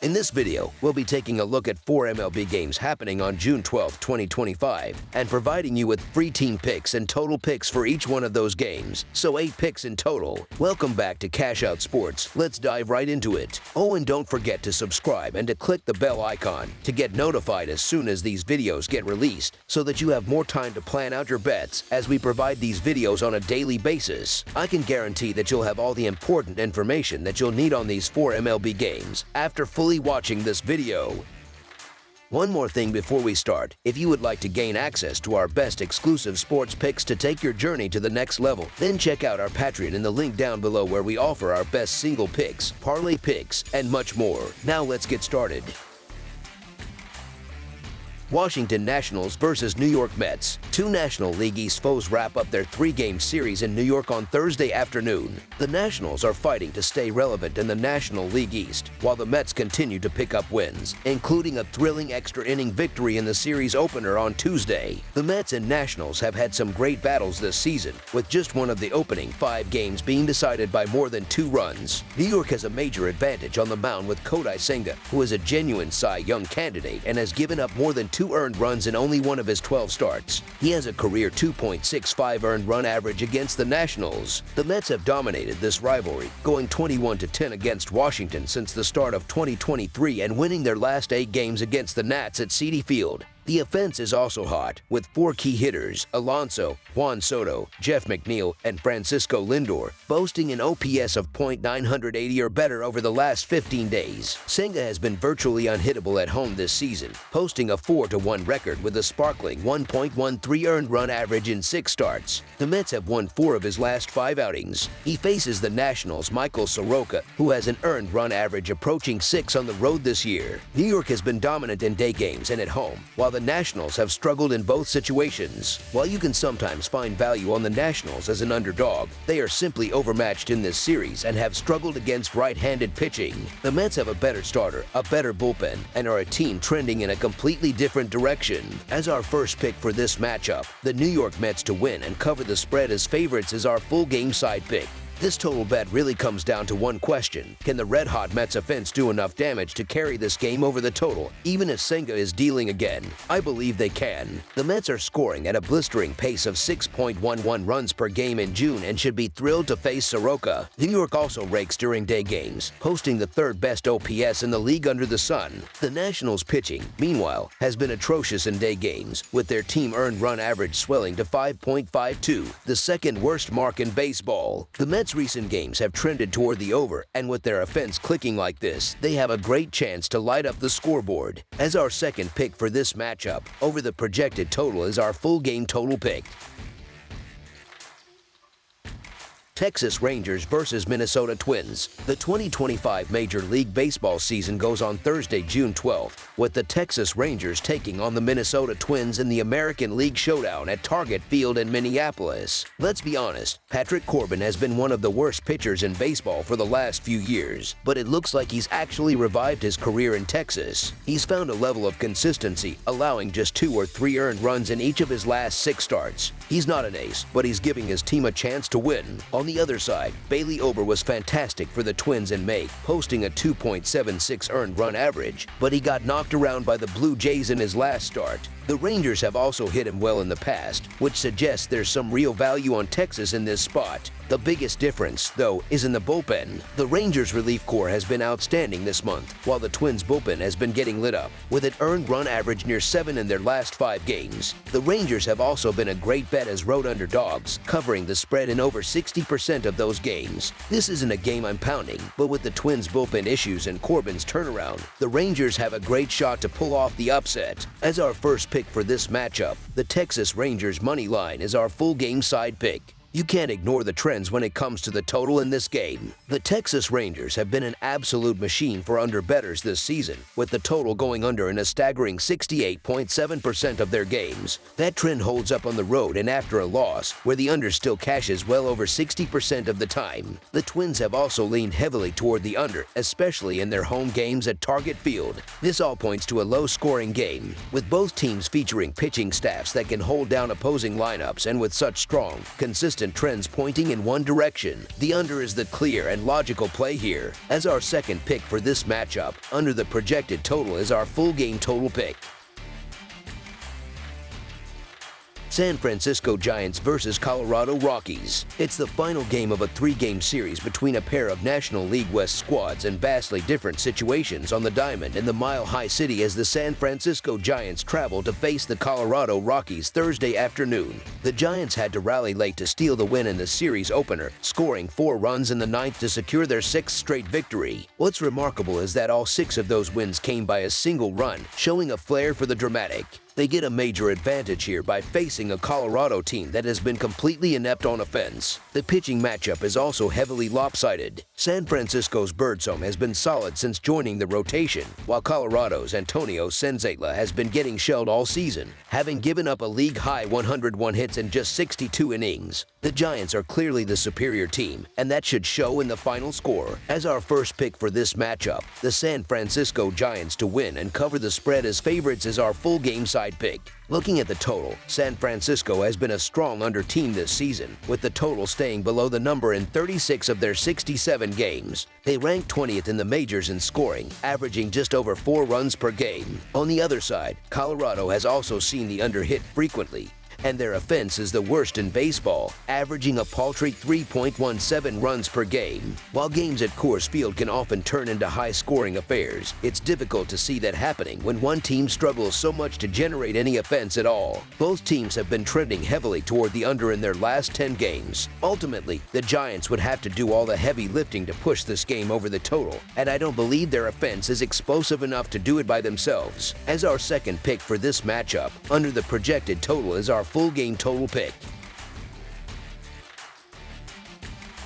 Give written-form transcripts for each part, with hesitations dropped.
In this video, we'll be taking a look at 4 MLB games happening on June 12, 2025, and providing you with free team picks and total picks for each one of those games, so 8 picks in total. Welcome back to Cash Out Sports. Let's dive right into it. Oh, and don't forget to subscribe and to click the bell icon to get notified as soon as these videos get released, so that you have more time to plan out your bets as we provide these videos on a daily basis. I can guarantee that you'll have all the important information that you'll need on these 4 MLB games after fully watching this video. One more thing before we start. If you would like to gain access to our best exclusive sports picks to take your journey to the next level, then check out our Patreon in the link down below, where we offer our best single picks, parlay picks, and much more. Now let's get started. Washington Nationals versus New York Mets. 2 National League East foes wrap up their 3-game series in New York on Thursday afternoon. The Nationals are fighting to stay relevant in the National League East, while the Mets continue to pick up wins, including a thrilling extra-inning victory in the series opener on Tuesday. The Mets and Nationals have had some great battles this season, with just one of the opening 5 games being decided by more than 2 runs. New York has a major advantage on the mound with Kodai Senga, who is a genuine Cy Young candidate and has given up more than 2 earned runs in only one of his 12 starts. He has a career 2.65 earned run average against the Nationals. The Mets have dominated this rivalry, going 21-10 against Washington since the start of 2023 and winning their last 8 games against the Nats at Citi Field. The offense is also hot, with 4 key hitters, Alonso, Juan Soto, Jeff McNeil, and Francisco Lindor, boasting an OPS of .980 or better over the last 15 days. Senga has been virtually unhittable at home this season, posting a 4-1 record with a sparkling 1.13 earned run average in 6 starts. The Mets have won 4 of his last 5 outings. He faces the Nationals' Michael Soroka, who has an earned run average approaching 6 on the road this year. New York has been dominant in day games and at home, while the Nationals have struggled in both situations. While you can sometimes find value on the Nationals as an underdog, they are simply overmatched in this series and have struggled against right-handed pitching. The Mets have a better starter, a better bullpen, and are a team trending in a completely different direction. As our first pick for this matchup, the New York Mets to win and cover the spread as favorites is our full game side pick. This total bet really comes down to one question: can the red-hot Mets offense do enough damage to carry this game over the total, even if Senga is dealing again? I believe they can. The Mets are scoring at a blistering pace of 6.11 runs per game in June and should be thrilled to face Soroka. New York also rakes during day games, posting the 3rd best OPS in the league under the sun. The Nationals' pitching, meanwhile, has been atrocious in day games, with their team earned run average swelling to 5.52, the 2nd worst mark in baseball. The Mets' recent games have trended toward the over, and with their offense clicking like this, they have a great chance to light up the scoreboard. As our second pick for this matchup, over the projected total is our full game total pick. Texas Rangers versus Minnesota Twins. The 2025 Major League Baseball season goes on Thursday, June 12th, with the Texas Rangers taking on the Minnesota Twins in the American League Showdown at Target Field in Minneapolis. Let's be honest, Patrick Corbin has been one of the worst pitchers in baseball for the last few years, but it looks like he's actually revived his career in Texas. He's found a level of consistency, allowing just 2 or 3 earned runs in each of his last 6 starts. He's not an ace, but he's giving his team a chance to win. On the other side, Bailey Ober was fantastic for the Twins in May, posting a 2.76 earned run average, but he got knocked around by the Blue Jays in his last start. The Rangers have also hit him well in the past, which suggests there's some real value on Texas in this spot. The biggest difference, though, is in the bullpen. The Rangers' relief corps has been outstanding this month, while the Twins' bullpen has been getting lit up, with an earned run average near 7 in their last 5 games. The Rangers have also been a great bet as road underdogs, covering the spread in over 60% of those games. This isn't a game I'm pounding, but with the Twins' bullpen issues and Corbin's turnaround, the Rangers have a great shot to pull off the upset. As our first pick for this matchup, the Texas Rangers money line is our full game side pick. You can't ignore the trends when it comes to the total in this game. The Texas Rangers have been an absolute machine for under-bettors this season, with the total going under in a staggering 68.7% of their games. That trend holds up on the road and after a loss, where the under still cashes well over 60% of the time. The Twins have also leaned heavily toward the under, especially in their home games at Target Field. This all points to a low-scoring game, with both teams featuring pitching staffs that can hold down opposing lineups, and with such strong, consistent recent trends pointing in one direction. The under is the clear and logical play here. As our second pick for this matchup, under the projected total is our full game total pick. San Francisco Giants versus Colorado Rockies. It's the final game of a three-game series between a pair of National League West squads in vastly different situations on the diamond in the Mile High City as the San Francisco Giants travel to face the Colorado Rockies Thursday afternoon. The Giants had to rally late to steal the win in the series opener, scoring 4 runs in the ninth to secure their 6th straight victory. What's remarkable is that all 6 of those wins came by a single run, showing a flair for the dramatic. They get a major advantage here by facing a Colorado team that has been completely inept on offense. The pitching matchup is also heavily lopsided. San Francisco's Birdsome has been solid since joining the rotation, while Colorado's Antonio Senzatela has been getting shelled all season, having given up a league-high 101 hits in just 62 innings. The Giants are clearly the superior team, and that should show in the final score. As our first pick for this matchup, the San Francisco Giants to win and cover the spread as favorites is our full game side pick. Looking at the total, San Francisco has been a strong under team this season, with the total staying below the number in 36 of their 67 games. They rank 20th in the majors in scoring, averaging just over 4 runs per game. On the other side, Colorado has also seen the under hit frequently, and their offense is the worst in baseball, averaging a paltry 3.17 runs per game. While games at Coors Field can often turn into high-scoring affairs, it's difficult to see that happening when one team struggles so much to generate any offense at all. Both teams have been trending heavily toward the under in their last 10 games. Ultimately, the Giants would have to do all the heavy lifting to push this game over the total, and I don't believe their offense is explosive enough to do it by themselves. As our second pick for this matchup, under the projected total is our full game total pick.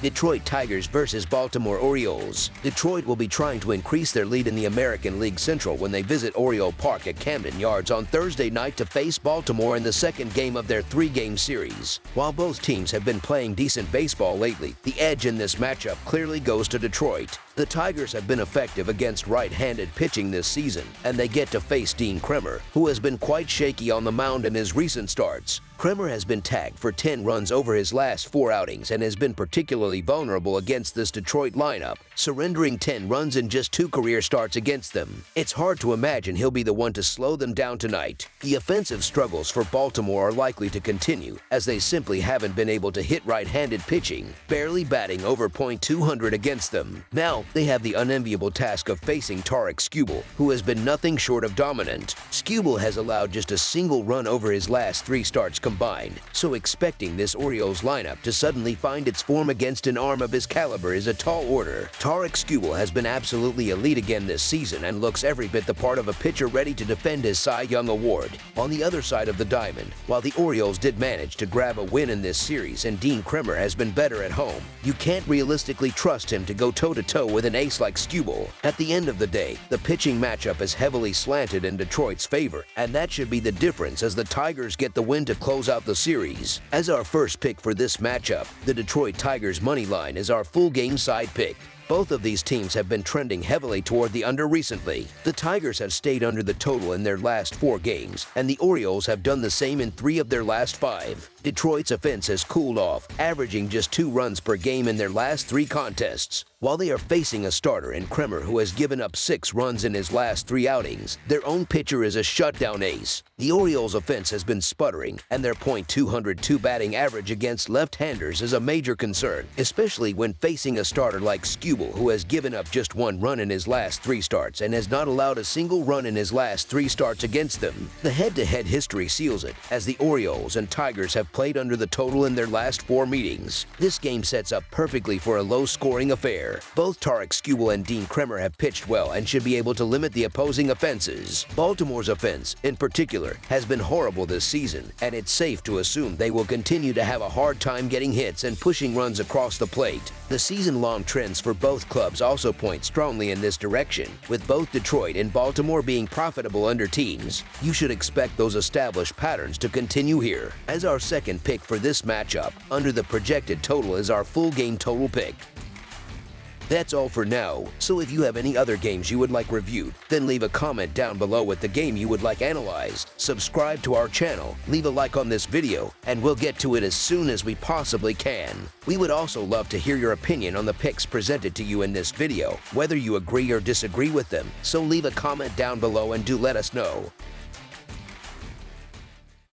Detroit Tigers versus Baltimore Orioles. Detroit will be trying to increase their lead in the American League Central when they visit Oriole Park at Camden Yards on Thursday night to face Baltimore in the second game of their 3-game series. While both teams have been playing decent baseball lately, the edge in this matchup clearly goes to Detroit. The Tigers have been effective against right-handed pitching this season, and they get to face Dean Kremer, who has been quite shaky on the mound in his recent starts. Kremer has been tagged for 10 runs over his last 4 outings and has been particularly vulnerable against this Detroit lineup, surrendering 10 runs in just 2 career starts against them. It's hard to imagine he'll be the one to slow them down tonight. The offensive struggles for Baltimore are likely to continue, as they simply haven't been able to hit right-handed pitching, barely batting over .200 against them. Now, they have the unenviable task of facing Tarik Skubal, who has been nothing short of dominant. Skubal has allowed just a single run over his last 3 starts combined, so expecting this Orioles lineup to suddenly find its form against an arm of his caliber is a tall order. Tarik Skubal has been absolutely elite again this season and looks every bit the part of a pitcher ready to defend his Cy Young award. On the other side of the diamond, while the Orioles did manage to grab a win in this series and Dean Kremer has been better at home, you can't realistically trust him to go toe-to-toe with an ace like Skubal. At the end of the day, the pitching matchup is heavily slanted in Detroit's favor, and that should be the difference as the Tigers get the win to close out the series. As our first pick for this matchup, the Detroit Tigers money line is our full game side pick. Both of these teams have been trending heavily toward the under recently. The Tigers have stayed under the total in their last 4 games, and the Orioles have done the same in 3 of their last 5. Detroit's offense has cooled off, averaging just 2 runs per game in their last 3 contests. While they are facing a starter in Kremer who has given up 6 runs in his last 3 outings, their own pitcher is a shutdown ace. The Orioles' offense has been sputtering, and their .202 batting average against left-handers is a major concern, especially when facing a starter like Skubal, who has given up just 1 run in his last 3 starts and has not allowed a single run in his last 3 starts against them. The head-to-head history seals it, as the Orioles and Tigers have played under the total in their last 4 meetings. This game sets up perfectly for a low-scoring affair. Both Tarik Skubal and Dean Kremer have pitched well and should be able to limit the opposing offenses. Baltimore's offense, in particular, has been horrible this season, and it's safe to assume they will continue to have a hard time getting hits and pushing runs across the plate. The season-long trends for both clubs also point strongly in this direction, with both Detroit and Baltimore being profitable under teams. You should expect those established patterns to continue here. As our second pick for this matchup, under the projected total is our full game total pick. That's all for now, so if you have any other games you would like reviewed, then leave a comment down below with the game you would like analyzed. Subscribe to our channel, leave a like on this video, and we'll get to it as soon as we possibly can. We would also love to hear your opinion on the picks presented to you in this video, whether you agree or disagree with them, so leave a comment down below and do let us know.